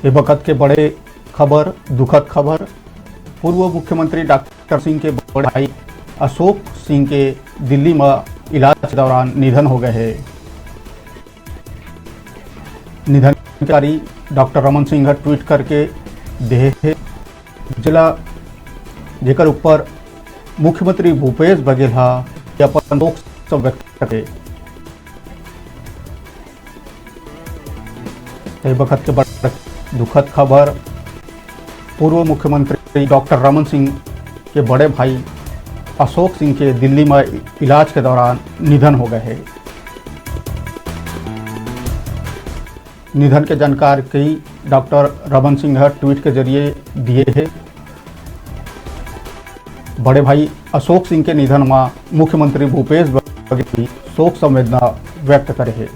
ये वक्त के बड़े खबर, दुखद खबर। पूर्व मुख्यमंत्री डॉक्टर सिंह के बड़े भाई अशोक सिंह के दिल्ली में इलाज के दौरान निधन हो गए है। निधन की जानकारी डॉक्टर रमन सिंह ट्वीट करके दे है, जिला जेकर ऊपर मुख्यमंत्री भूपेश बघेल अपन शोक व्यक्त करे। वक्त के बड़े दुखद खबर। पूर्व मुख्यमंत्री डॉक्टर रमन सिंह के बड़े भाई अशोक सिंह के दिल्ली में इलाज के दौरान निधन हो गए है। निधन के जानकारी डॉक्टर रमन सिंह ट्वीट के जरिए दिए है। बड़े भाई अशोक सिंह के निधन में मुख्यमंत्री भूपेश बघेल शोक संवेदना व्यक्त करे है।